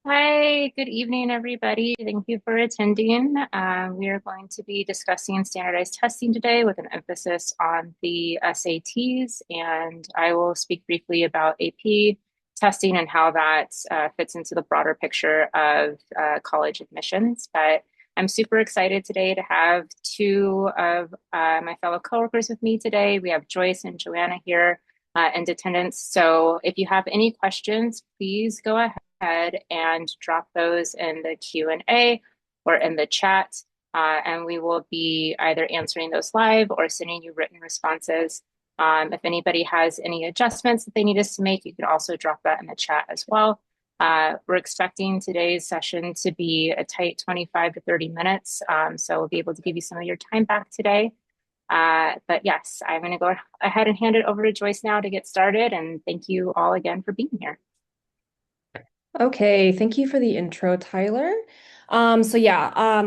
Hi, good evening, everybody. Thank you for attending. We are going to be discussing standardized testing today with an emphasis on the SATs, and I will speak briefly about AP testing and how that fits into the broader picture of college admissions. But I'm super excited today to have two of my fellow coworkers with me today. We have Joyce and Joanna here in attendance. So if you have any questions, please go ahead and drop those in the Q&A or in the chat. And we will be either answering those live or sending you written responses. If anybody has any adjustments that they need us to make, you can also drop that in the chat as well. We're expecting today's session to be a tight 25 to 30 minutes. So we'll be able to give you some of your time back today. But yes, I'm going to go ahead and hand it over to Joyce now to get started. And thank you all again for being here. Okay, thank you for the intro, Tyler. My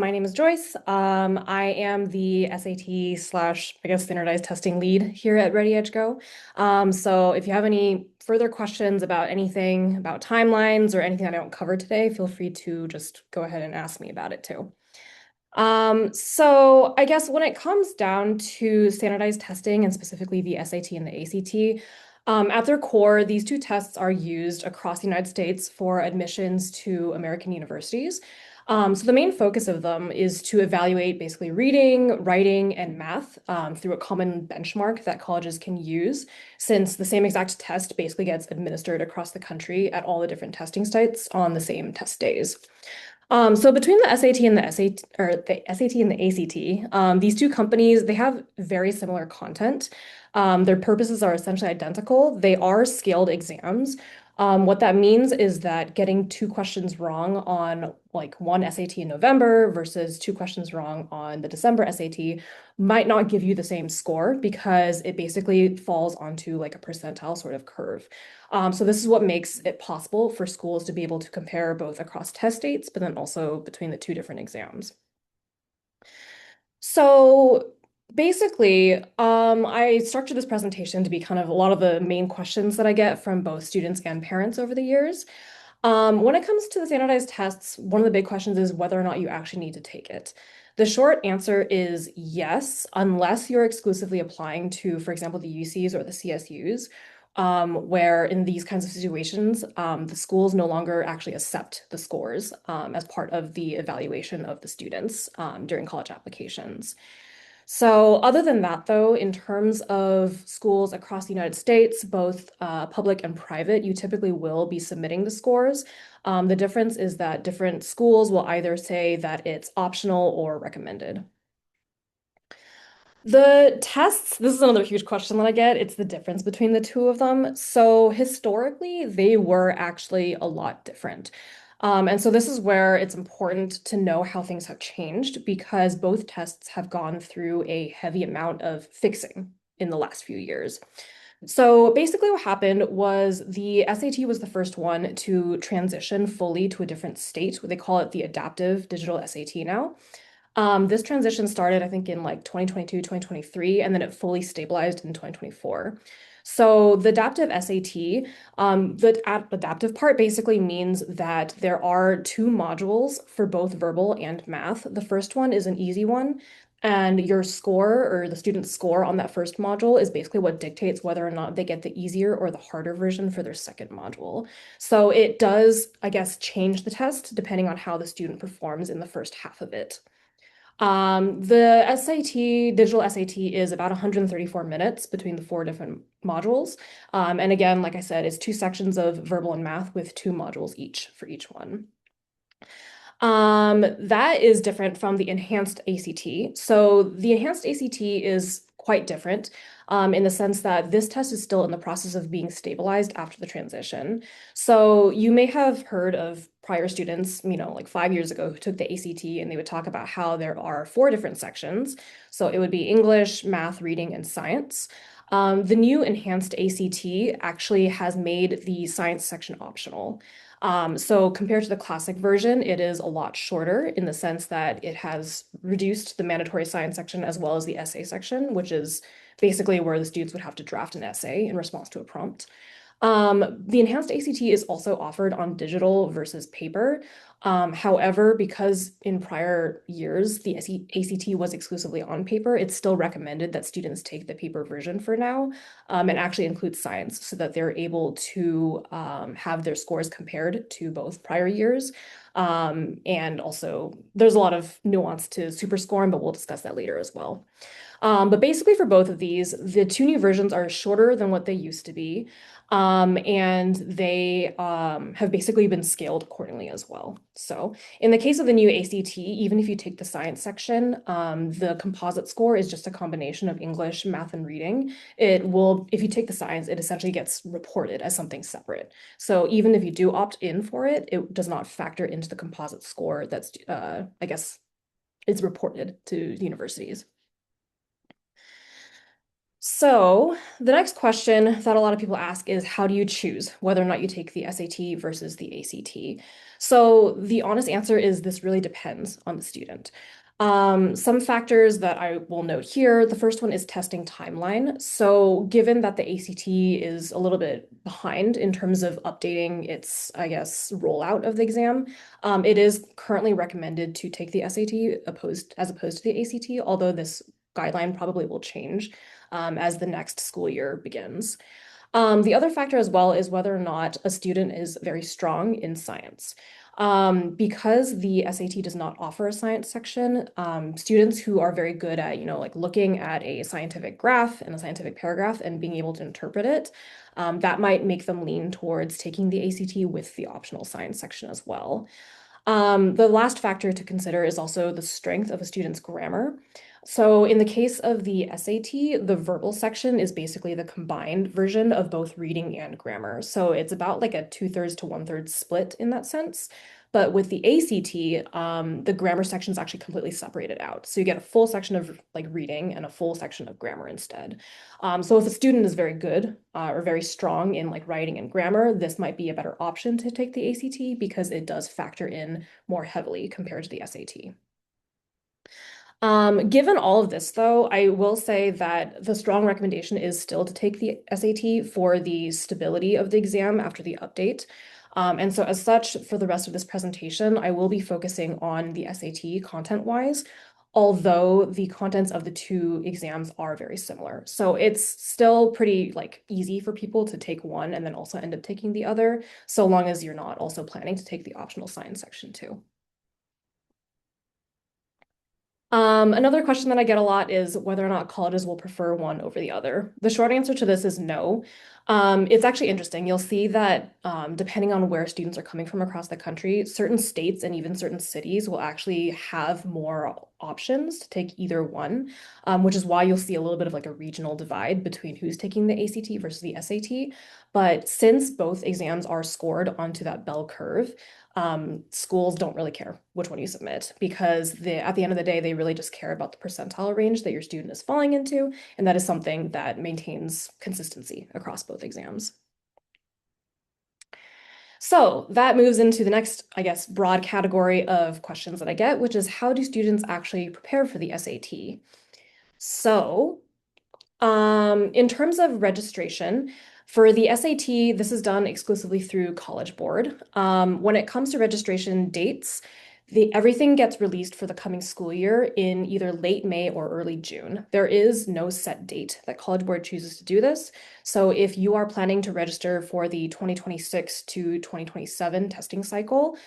name is Joyce. I am the SAT slash, I guess, standardized testing lead here at Ready Edge Go. So if you have any further questions about anything, about timelines or anything I don't cover today, feel free to just go ahead and ask me about it too. So I guess when it comes down to standardized testing and specifically the SAT and the ACT, at their core, these two tests are used across the United States for admissions to American universities. So the main focus of them is to evaluate basically reading, writing, and math through a common benchmark that colleges can use, since the same exact test basically gets administered across the country at all the different testing sites on the same test days. So between the SAT and the SAT or the SAT and the ACT, these two companies, they have very similar content. Their purposes are essentially identical. They are scaled exams. What that means is that getting two questions wrong on like one SAT in November versus two questions wrong on the December SAT might not give you the same score because it basically falls onto like a percentile sort of curve. So this is what makes it possible for schools to be able to compare both across test dates, but then also between the two different exams. So basically, I structured this presentation to be kind of a lot of the main questions that I get from both students and parents over the years. When it comes to the standardized tests, one of the big questions is whether or not you actually need to take it. The short answer is yes, unless you're exclusively applying to, for example, the UCs or the CSUs, where in these kinds of situations, the schools no longer actually accept the scores as part of the evaluation of the students during college applications. So, other than that, though, in terms of schools across the United States, both public and private, you typically will be submitting the scores. The difference is that different schools will either say that it's optional or recommended. The tests, this is another huge question that I get. It's the difference between the two of them. So historically, they were actually a lot different. And so this is where it's important to know how things have changed because both tests have gone through a heavy amount of fixing in the last few years. So basically what happened was the SAT was the first one to transition fully to a different state. They call it the adaptive digital SAT now. This transition started, I think, in like 2022, 2023, and then it fully stabilized in 2024. So the adaptive SAT, the adaptive part basically means that there are two modules for both verbal and math. The first one is an easy one, and your score or the student's score on that first module is basically what dictates whether or not they get the easier or the harder version for their second module. So it does, I guess, change the test depending on how the student performs in the first half of it. The SAT, digital SAT is about 134 minutes between the four different modules. And again, like I said, it's two sections of verbal and math with two modules each for each one. That is different from the enhanced ACT. So the enhanced ACT is quite different in the sense that this test is still in the process of being stabilized after the transition. So you may have heard of prior students, like 5 years ago who took the ACT and they would talk about how there are four different sections. So it would be English, math, reading, and science. The new enhanced ACT actually has made the science section optional. So compared to the classic version, it is a lot shorter in the sense that it has reduced the mandatory science section as well as the essay section, which is basically where the students would have to draft an essay in response to a prompt. The enhanced ACT is also offered on digital versus paper. However, because in prior years the ACT was exclusively on paper, it's still recommended that students take the paper version for now, and actually includes science so that they're able to have their scores compared to both prior years. And also, there's a lot of nuance to super scoring, but we'll discuss that later as well. But basically, for both of these, the two new versions are shorter than what they used to be, and they have basically been scaled accordingly as well. So, in the case of the new ACT, even if you take the science section, the composite score is just a combination of English, math, and reading. It will, if you take the science, it essentially gets reported as something separate. So, even if you do opt in for it, it does not factor into the composite score that's, I guess, is reported to universities. So, the next question that a lot of people ask is how do you choose whether or not you take the SAT versus the ACT? So, the honest answer is this really depends on the student. Some factors that I will note here, the first one is testing timeline. So, given that the ACT is a little bit behind in terms of updating its, I guess, rollout of the exam, it is currently recommended to take the SAT as opposed to the ACT, although this guideline probably will change as the next school year begins. The other factor as well is whether or not a student is very strong in science. Because the SAT does not offer a science section, students who are very good at, like looking at a scientific graph and a scientific paragraph and being able to interpret it, that might make them lean towards taking the ACT with the optional science section as well. The last factor to consider is also the strength of a student's grammar. So in the case of the SAT, the verbal section is basically the combined version of both reading and grammar. So it's about like a 2/3 to 1/3 split in that sense. But with the ACT, the grammar section is actually completely separated out. So you get a full section of like reading and a full section of grammar instead. So if a student is very good or very strong in like writing and grammar, this might be a better option to take the ACT because it does factor in more heavily compared to the SAT. Given all of this, though, I will say that the strong recommendation is still to take the SAT for the stability of the exam after the update. And so as such, for the rest of this presentation, I will be focusing on the SAT content-wise, although the contents of the two exams are very similar. So it's still pretty like easy for people to take one and then also end up taking the other, so long as you're not also planning to take the optional science section too. Another question that I get a lot is whether or not colleges will prefer one over the other. The short answer to this is no. It's actually interesting. You'll see that depending on where students are coming from across the country, certain states and even certain cities will actually have more options to take either one, which is why you'll see a little bit of like a regional divide between who's taking the ACT versus the SAT. But since both exams are scored onto that bell curve, schools don't really care which one you submit because at the end of the day, they really just care about the percentile range that your student is falling into, and that is something that maintains consistency across both exams. So that moves into the next, I guess, broad category of questions that I get, which is how do students actually prepare for the SAT? So in terms of registration, for the SAT, this is done exclusively through College Board. When it comes to registration dates, everything gets released for the coming school year in either late May or early June. There is no set date that College Board chooses to do this. So if you are planning to register for the 2026 to 2027 testing cycle,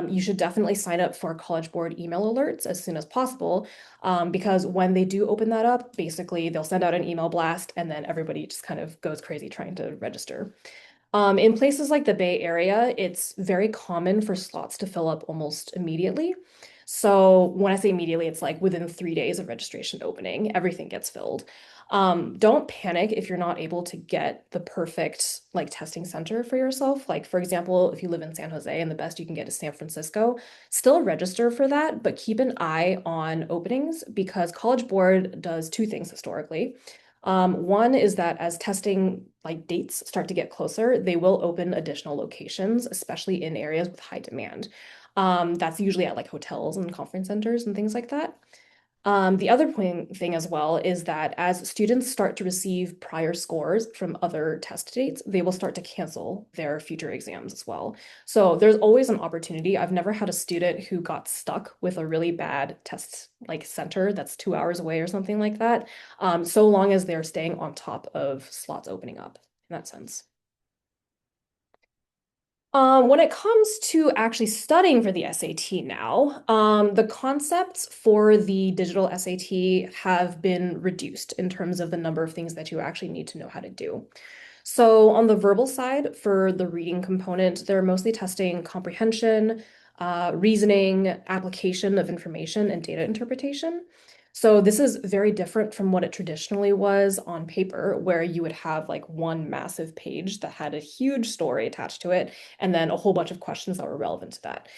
you should definitely sign up for College Board email alerts as soon as possible, because when they do open that up, basically they'll send out an email blast and then everybody just kind of goes crazy trying to register. In places like the Bay Area, it's very common for slots to fill up almost immediately. So when I say immediately, it's like within 3 days of registration opening, everything gets filled. Don't panic if you're not able to get the perfect like testing center for yourself. Like for example, if you live in San Jose and the best you can get is San Francisco, still register for that, but keep an eye on openings because College Board does two things historically. One is that as testing like dates start to get closer, they will open additional locations, especially in areas with high demand. That's usually at like hotels and conference centers and things like that. The other thing as well is that as students start to receive prior scores from other test dates, they will start to cancel their future exams as well. So there's always an opportunity. I've never had a student who got stuck with a really bad test like center that's 2 hours away or something like that, so long as they're staying on top of slots opening up in that sense. When it comes to actually studying for the SAT now, the concepts for the digital SAT have been reduced in terms of the number of things that you actually need to know how to do. So on the verbal side, for the reading component, they're mostly testing comprehension, reasoning, application of information, and data interpretation. So this is very different from what it traditionally was on paper, where you would have like one massive page that had a huge story attached to it, and then a whole bunch of questions that were relevant to that.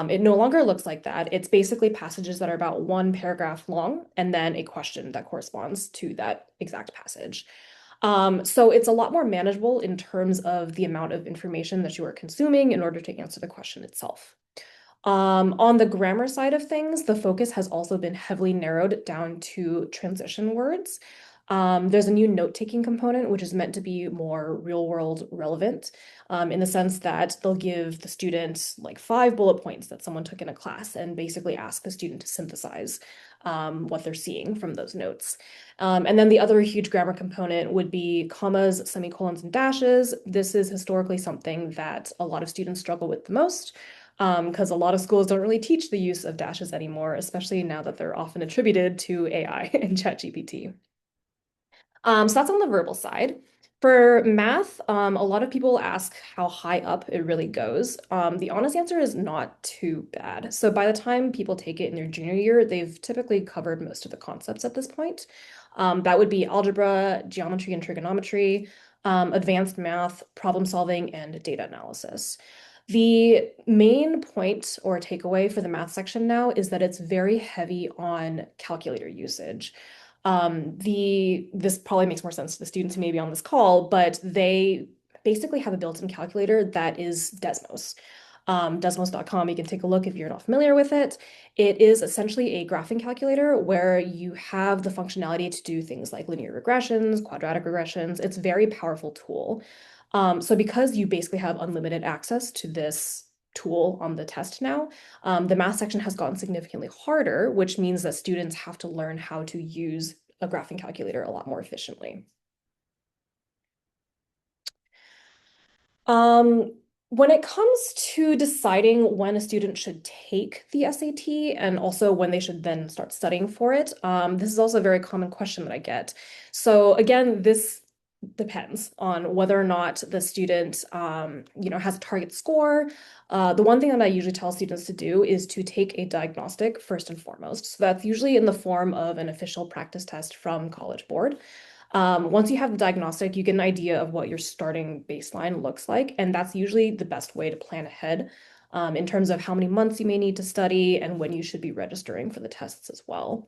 It no longer looks like that. It's basically passages that are about one paragraph long, and then a question that corresponds to that exact passage. So it's a lot more manageable in terms of the amount of information that you are consuming in order to answer the question itself. On the grammar side of things, the focus has also been heavily narrowed down to transition words. There's a new note-taking component, which is meant to be more real-world relevant, in the sense that they'll give the student like 5 bullet points that someone took in a class and basically ask the student to synthesize what they're seeing from those notes. And then the other huge grammar component would be commas, semicolons, and dashes. This is historically something that a lot of students struggle with the most because a lot of schools don't really teach the use of dashes anymore, especially now that they're often attributed to AI and ChatGPT. So that's on the verbal side. For math, a lot of people ask how high up it really goes. The honest answer is not too bad. So by the time people take it in their junior year, they've typically covered most of the concepts at this point. That would be algebra, geometry and trigonometry, advanced math, problem solving, and data analysis. The main point or takeaway for the math section now is that it's very heavy on calculator usage. This probably makes more sense to the students who may be on this call, but they basically have a built-in calculator that is Desmos. Desmos.com, you can take a look if you're not familiar with it. It is essentially a graphing calculator where you have the functionality to do things like linear regressions, quadratic regressions. It's a very powerful tool. So because you basically have unlimited access to this tool on the test now, the math section has gotten significantly harder, which means that students have to learn how to use a graphing calculator a lot more efficiently. Um, when it comes to deciding when a student should take the SAT and also when they should then start studying for it, this is also a very common question that I get. So again, this depends on whether or not the student, has a target score. The one thing that I usually tell students to do is to take a diagnostic first and foremost. So that's usually in the form of an official practice test from College Board. Once you have the diagnostic, you get an idea of what your starting baseline looks like, and that's usually the best way to plan ahead in terms of how many months you may need to study and when you should be registering for the tests as well.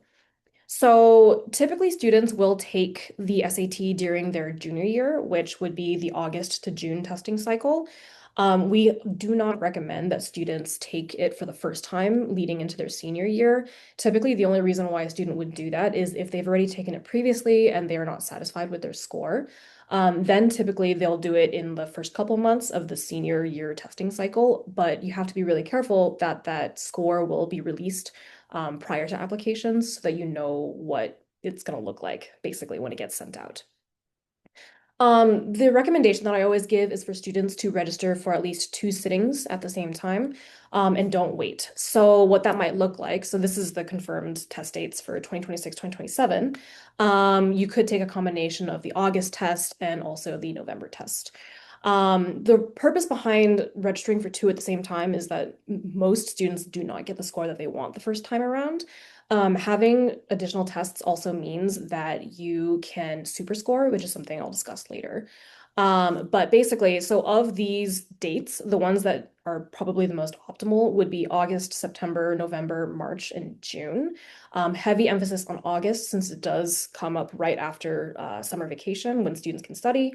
So typically students will take the SAT during their junior year, which would be the August to June testing cycle. We do not recommend that students take it for the first time leading into their senior year. Typically, the only reason why a student would do that is if they've already taken it previously and they are not satisfied with their score. Then typically they'll do it in the first couple months of the senior year testing cycle, but you have to be really careful that that score will be released prior to applications so that you know what it's going to look like basically when it gets sent out. The recommendation that I always give is for students to register for at least 2 sittings at the same time, and don't wait. So what that might look like, so this is the confirmed test dates for 2026, 2027. You could take a combination of the August test and also the November test. The purpose behind registering for two at the same time is that most students do not get the score that they want the first time around. Having additional tests also means that you can superscore, which is something I'll discuss later. But basically, so of these dates, the ones that are probably the most optimal would be August, September, November, March, and June. Heavy emphasis on August since it does come up right after summer vacation when students can study.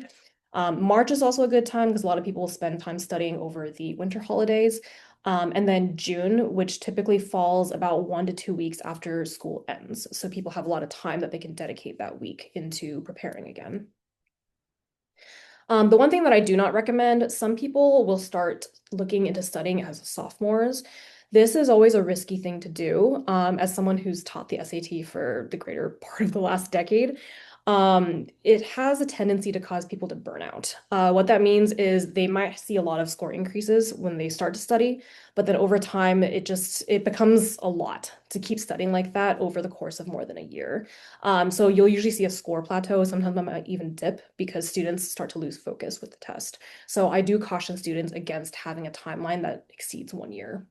March is also a good time because a lot of people will spend time studying over the winter holidays. And then June, which typically falls about 1 to 2 weeks after school ends. So people have a lot of time that they can dedicate that week into preparing again. The one thing that I do not recommend, some people will start looking into studying as sophomores. This is always a risky thing to do. As someone who's taught the SAT for the greater part of the last decade, it has a tendency to cause people to burn out. What that means is they might see a lot of score increases when they start to study, but then over time it becomes a lot to keep studying like that over the course of more than a year. So you'll usually see a score plateau. Sometimes it might even dip because students start to lose focus with the test. So I do caution students against having a timeline that exceeds 1 year.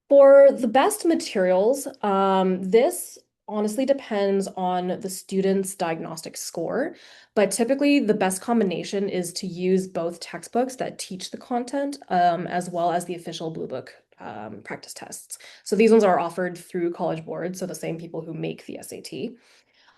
For the best materials, this honestly depends on the student's diagnostic score, but typically the best combination is to use both textbooks that teach the content, as well as the official Blue Book practice tests. So these ones are offered through College Board, so the same people who make the SAT.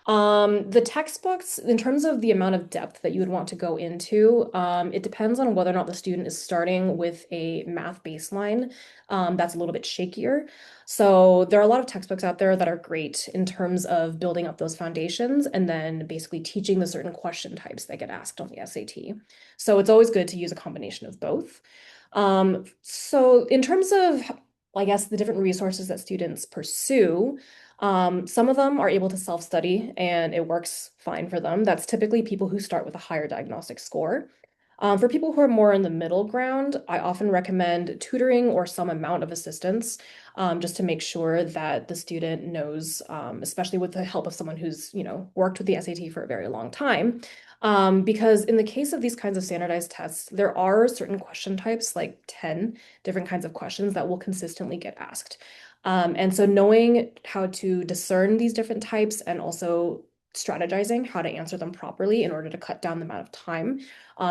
The textbooks, in terms of the amount of depth that you would want to go into, it depends on whether or not the student is starting with a math baseline that's a little bit shakier. So there are a lot of textbooks out there that are great in terms of building up those foundations and then basically teaching the certain question types that get asked on the SAT. So it's always good to use a combination of both. So in terms of, I guess, the different resources that students pursue, some of them are able to self-study and it works fine for them. That's typically people who start with a higher diagnostic score. For people who are more in the middle ground, I often recommend tutoring or some amount of assistance, just to make sure that the student knows, especially with the help of someone who's, worked with the SAT for a very long time. Because in the case of these kinds of standardized tests, there are certain question types, like 10 different kinds of questions that will consistently get asked. And so knowing how to discern these different types and also strategizing how to answer them properly in order to cut down the amount of time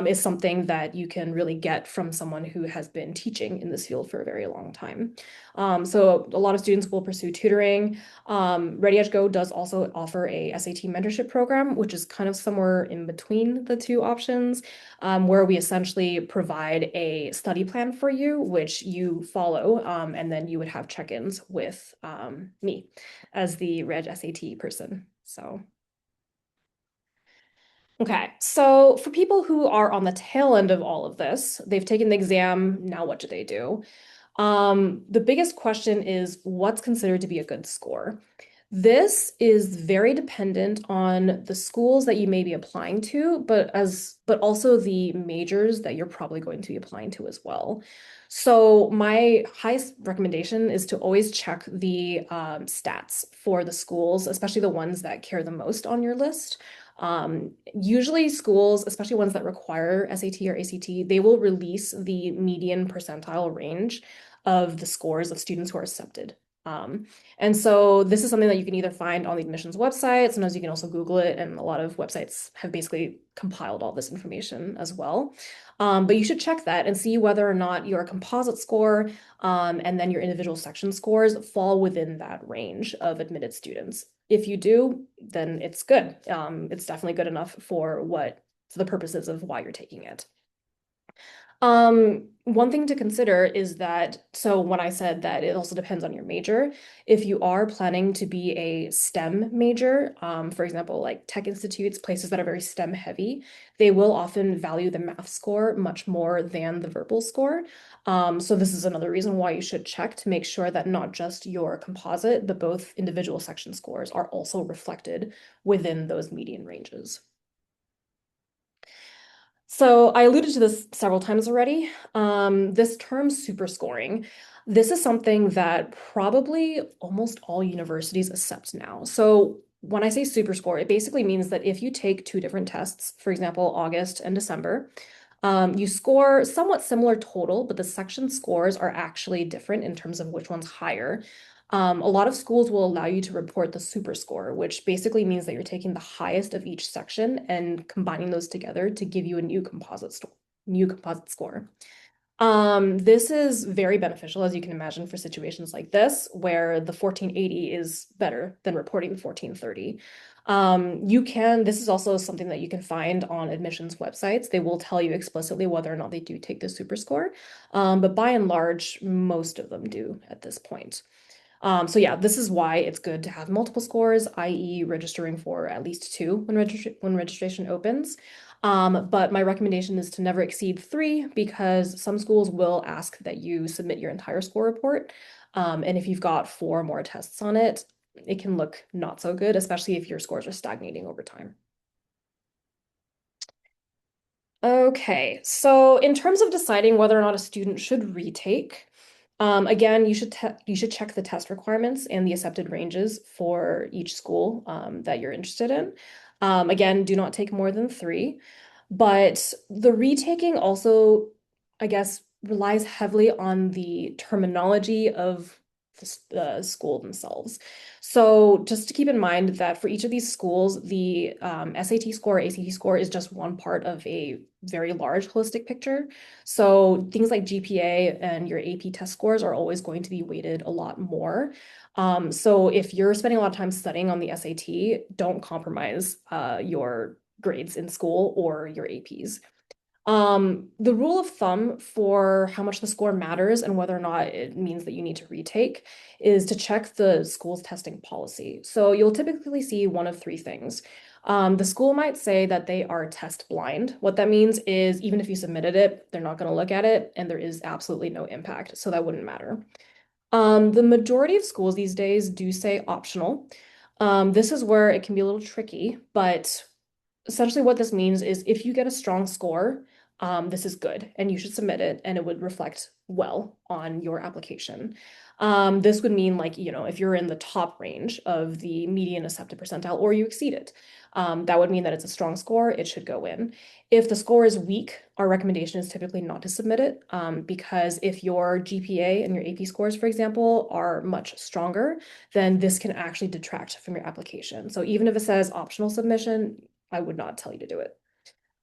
is something that you can really get from someone who has been teaching in this field for a very long time. So a lot of students will pursue tutoring. Ready Edge Go does also offer a SAT mentorship program, which is kind of somewhere in between the two options, where we essentially provide a study plan for you, which you follow, and then you would have check-ins with me as the Reg SAT person. So. Okay, so for people who are on the tail end of all of this, they've taken the exam, now what do they do? The biggest question is what's considered to be a good score? This is very dependent on the schools that you may be applying to, but also the majors that you're probably going to be applying to as well. So my highest recommendation is to always check the stats for the schools, especially the ones that care the most on your list. Usually schools, especially ones that require SAT or ACT, they will release the median percentile range of the scores of students who are accepted. And so this is something that you can either find on the admissions website. Sometimes you can also Google it, and a lot of websites have basically compiled all this information as well. But you should check that and see whether or not your composite score and then your individual section scores fall within that range of admitted students. If you do, then it's good. It's definitely good enough for the purposes of why you're taking it. One thing to consider is that, so when I said that it also depends on your major, if you are planning to be a STEM major, for example, like tech institutes, places that are very STEM heavy, they will often value the math score much more than the verbal score. So this is another reason why you should check to make sure that not just your composite, but both individual section scores are also reflected within those median ranges. So I alluded to this several times already. This term super scoring, this is something that probably almost all universities accept now. So when I say super score, it basically means that if you take two different tests, for example, August and December, you score somewhat similar total, but the section scores are actually different in terms of which one's higher. A lot of schools will allow you to report the super score, which basically means that you're taking the highest of each section and combining those together to give you a new composite score. This is very beneficial, as you can imagine, for situations like this, where the 1480 is better than reporting the 1430. This is also something that you can find on admissions websites. They will tell you explicitly whether or not they do take the super score. But by and large, most of them do at this point. So yeah, this is why it's good to have multiple scores, i.e. registering for at least two when registration opens. But my recommendation is to never exceed three because some schools will ask that you submit your entire score report. And if you've got four more tests on it, it can look not so good, especially if your scores are stagnating over time. Okay, so in terms of deciding whether or not a student should retake, again, you should check the test requirements and the accepted ranges for each school that you're interested in. Again, do not take more than three, but the retaking also, I guess, relies heavily on the terminology of the school themselves. So just to keep in mind that for each of these schools, the SAT score, ACT score is just one part of a very large holistic picture. So things like GPA and your AP test scores are always going to be weighted a lot more. So if you're spending a lot of time studying on the SAT, don't compromise your grades in school or your APs. The rule of thumb for how much the score matters and whether or not it means that you need to retake is to check the school's testing policy. So you'll typically see one of three things. The school might say that they are test blind. What that means is even if you submitted it, they're not going to look at it and there is absolutely no impact. So that wouldn't matter. The majority of schools these days do say optional. This is where it can be a little tricky, but essentially what this means is if you get a strong score, this is good and you should submit it and it would reflect well on your application. This would mean like, if you're in the top range of the median accepted percentile or you exceed it, that would mean that it's a strong score, it should go in. If the score is weak, our recommendation is typically not to submit it because if your GPA and your AP scores, for example, are much stronger, then this can actually detract from your application. So even if it says optional submission, I would not tell you to do it.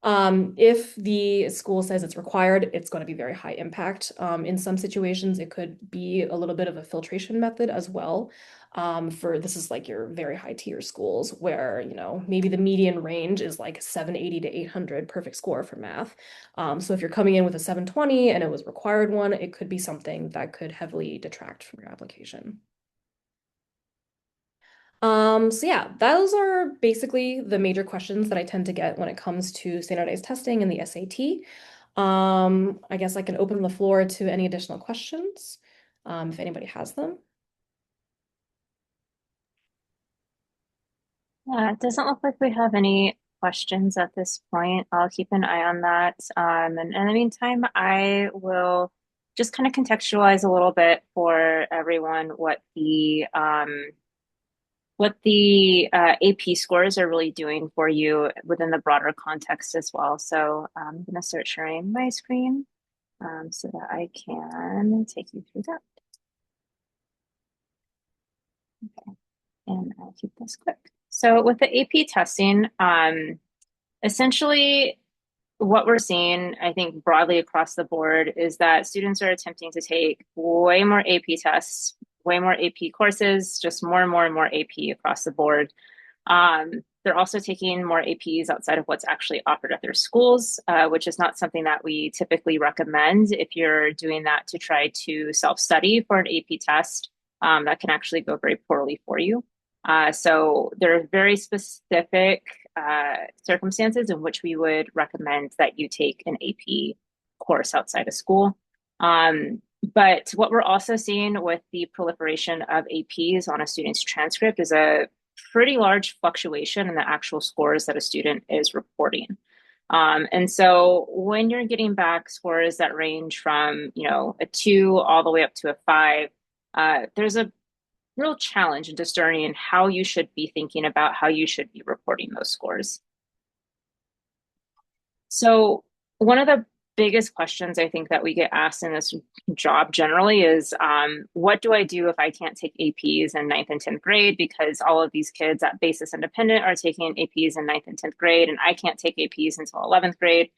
If the school says it's required, it's going to be very high impact. In some situations, it could be a little bit of a filtration method as well. For this is like your very high tier schools where, maybe the median range is like 780 to 800 perfect score for math. So if you're coming in with a 720 and it was required one, it could be something that could heavily detract from your application. So yeah, those are basically the major questions that I tend to get when it comes to standardized testing and the SAT. I guess I can open the floor to any additional questions, if anybody has them. Yeah, it doesn't look like we have any questions at this point. I'll keep an eye on that. And in the meantime, I will just kind of contextualize a little bit for everyone what the AP scores are really doing for you within the broader context as well. So I'm going to start sharing my screen so that I can take you through that. Okay, and I'll keep this quick. So with the AP testing, essentially what we're seeing, I think, broadly across the board is that students are attempting to take way more AP tests, way more AP courses, just more and more and more AP across the board. They're also taking more APs outside of what's actually offered at their schools, which is not something that we typically recommend if you're doing that to try to self-study for an AP test. That can actually go very poorly for you. So there are very specific circumstances in which we would recommend that you take an AP course outside of school. But what we're also seeing with the proliferation of APs on a student's transcript is a pretty large fluctuation in the actual scores that a student is reporting. And so when you're getting back scores that range from, a 2 all the way up to a 5, there's a real challenge in discerning how you should be thinking about how you should be reporting those scores. So one of the biggest questions I think that we get asked in this job generally is, what do I do if I can't take APs in ninth and 10th grade because all of these kids at Basis Independent are taking APs in ninth and 10th grade and I can't take APs until 11th grade.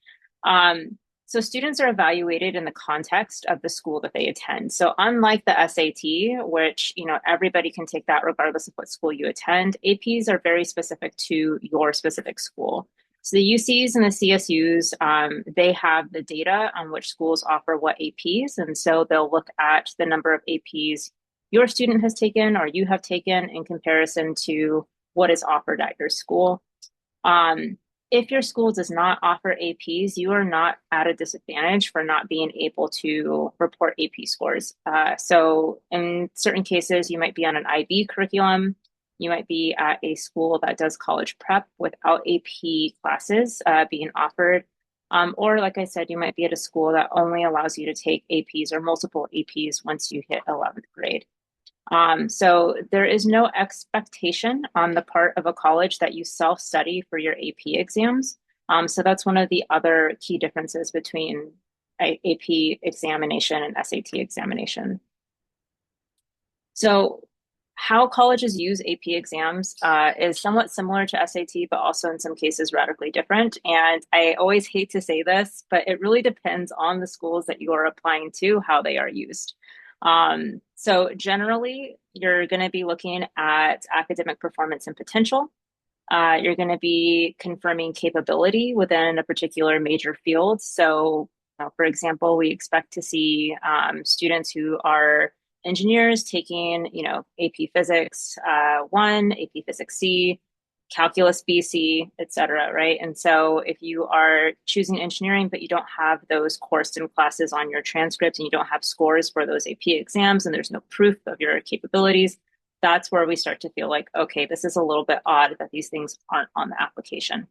So students are evaluated in the context of the school that they attend. So unlike the SAT, which, everybody can take that regardless of what school you attend, APs are very specific to your specific school. So the UCs and the CSUs, they have the data on which schools offer what APs. And so they'll look at the number of APs your student has taken or you have taken in comparison to what is offered at your school. Um, if your school does not offer APs, you are not at a disadvantage for not being able to report AP scores. So in certain cases, you might be on an IB curriculum. You might be at a school that does college prep without AP classes being offered. Or like I said, you might be at a school that only allows you to take APs or multiple APs once you hit 11th grade. So there is no expectation on the part of a college that you self-study for your AP exams. So that's one of the other key differences between AP examination and SAT examination. So how colleges use AP exams is somewhat similar to SAT, but also in some cases radically different. And I always hate to say this, but it really depends on the schools that you are applying to, how they are used. So generally, you're going to be looking at academic performance and potential. You're going to be confirming capability within a particular major field. So, for example, we expect to see students who are engineers taking, AP Physics 1, AP Physics C, Calculus BC, et cetera, right? And so if you are choosing engineering, but you don't have those coursed in classes on your transcript and you don't have scores for those AP exams and there's no proof of your capabilities, that's where we start to feel like, okay, this is a little bit odd that these things aren't on the application.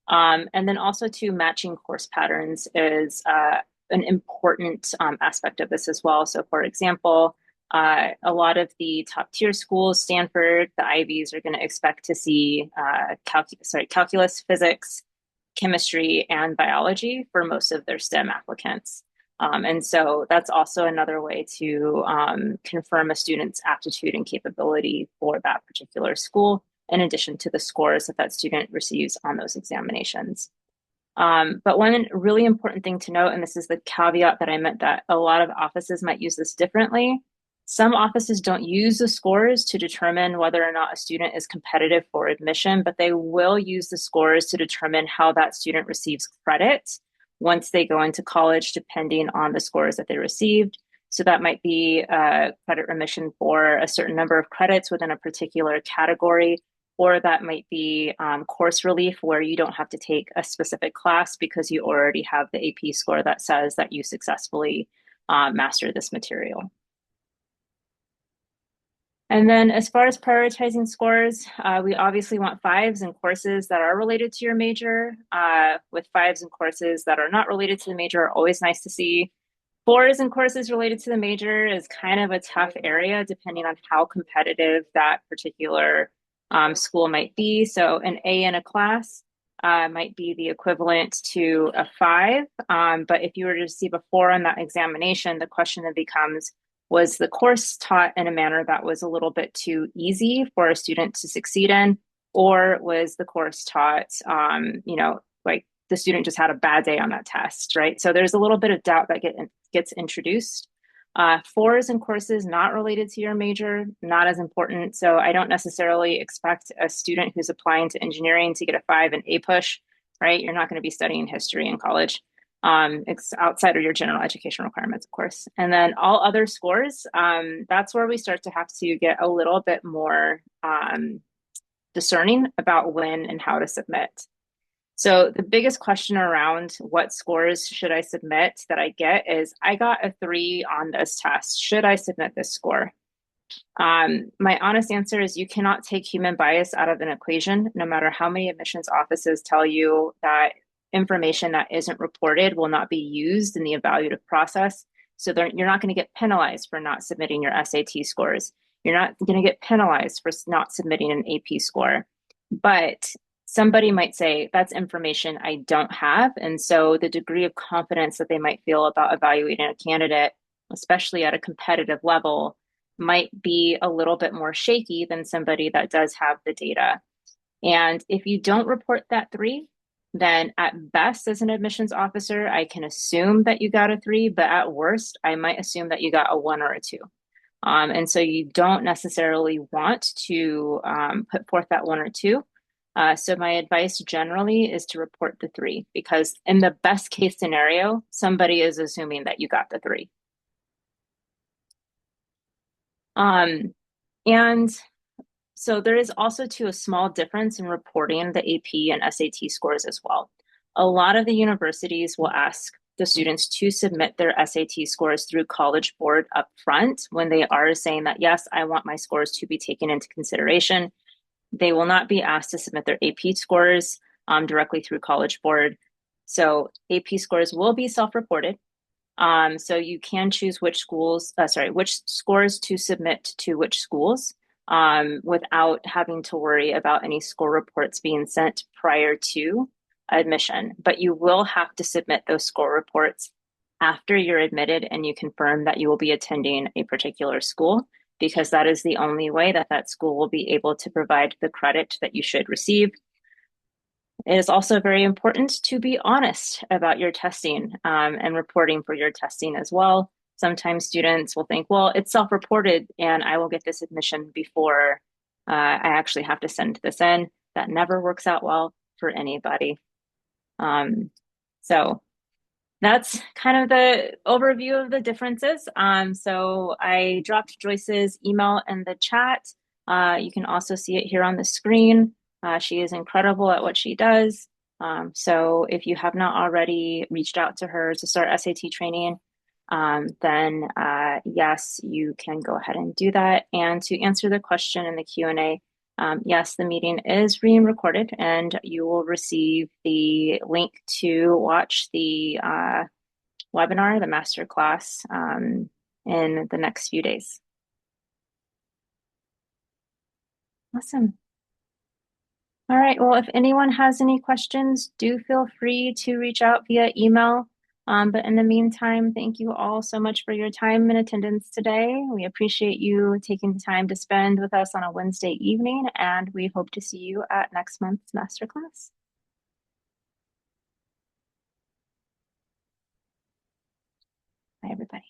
And then also too, matching course patterns is an important aspect of this as well. So for example, a lot of the top tier schools, Stanford, the Ivies are going to expect to see calculus, physics, chemistry, and biology for most of their STEM applicants. And so that's also another way to confirm a student's aptitude and capability for that particular school, in addition to the scores that that student receives on those examinations. But one really important thing to note, and this is the caveat that I meant that a lot of offices might use this differently. Some offices don't use the scores to determine whether or not a student is competitive for admission, but they will use the scores to determine how that student receives credit once they go into college, depending on the scores that they received. So that might be credit remission for a certain number of credits within a particular category, or that might be course relief where you don't have to take a specific class because you already have the AP score that says that you successfully mastered this material. And then as far as prioritizing scores, we obviously want fives in courses that are related to your major, with fives in courses that are not related to the major are always nice to see. Fours in courses related to the major is kind of a tough area depending on how competitive that particular school might be. So an A in a class might be the equivalent to a five. But if you were to receive a four on that examination, the question then becomes, was the course taught in a manner that was a little bit too easy for a student to succeed in? Or was the course taught, like the student just had a bad day on that test, right? So there's a little bit of doubt that gets introduced. Fours in courses not related to your major, not as important. So I don't necessarily expect a student who's applying to engineering to get a five in APUSH, right? You're not going to be studying history in college. It's outside of your general education requirements, of course. And then all other scores, that's where we start to have to get a little bit more discerning about when and how to submit. So the biggest question around what scores should I submit that I get is, I got a 3 on this test. Should I submit this score? My honest answer is you cannot take human bias out of an equation, no matter how many admissions offices tell you that information that isn't reported will not be used in the evaluative process. So you're not going to get penalized for not submitting your SAT scores. You're not going to get penalized for not submitting an AP score. But somebody might say, that's information I don't have. And so the degree of confidence that they might feel about evaluating a candidate, especially at a competitive level, might be a little bit more shaky than somebody that does have the data. And if you don't report that 3, then at best, as an admissions officer, I can assume that you got a 3, but at worst, I might assume that you got a 1 or a 2. And so you don't necessarily want to put forth that 1 or 2. So my advice generally is to report the 3, because in the best case scenario, somebody is assuming that you got the 3. And so there is also too a small difference in reporting the AP and SAT scores as well. A lot of the universities will ask the students to submit their SAT scores through College Board up front when they are saying that, yes, I want my scores to be taken into consideration. They will not be asked to submit their AP scores directly through College Board. So AP scores will be self-reported. So you can choose which scores to submit to which schools without having to worry about any score reports being sent prior to admission. But you will have to submit those score reports after you're admitted and you confirm that you will be attending a particular school, because that is the only way that that school will be able to provide the credit that you should receive. It is also very important to be honest about your testing and reporting for your testing as well. Sometimes students will think, well, it's self-reported and I will get this admission before I actually have to send this in. That never works out well for anybody. So that's kind of the overview of the differences. So I dropped Joyce's email in the chat. You can also see it here on the screen. She is incredible at what she does. So if you have not already reached out to her to start SAT training, then yes, you can go ahead and do that. And to answer the question in the Q&A, yes, the meeting is being recorded and you will receive the link to watch the webinar, the masterclass, in the next few days. Awesome. All right. Well, if anyone has any questions, do feel free to reach out via email. But in the meantime, thank you all so much for your time and attendance today. We appreciate you taking the time to spend with us on a Wednesday evening, and we hope to see you at next month's masterclass. Bye, everybody.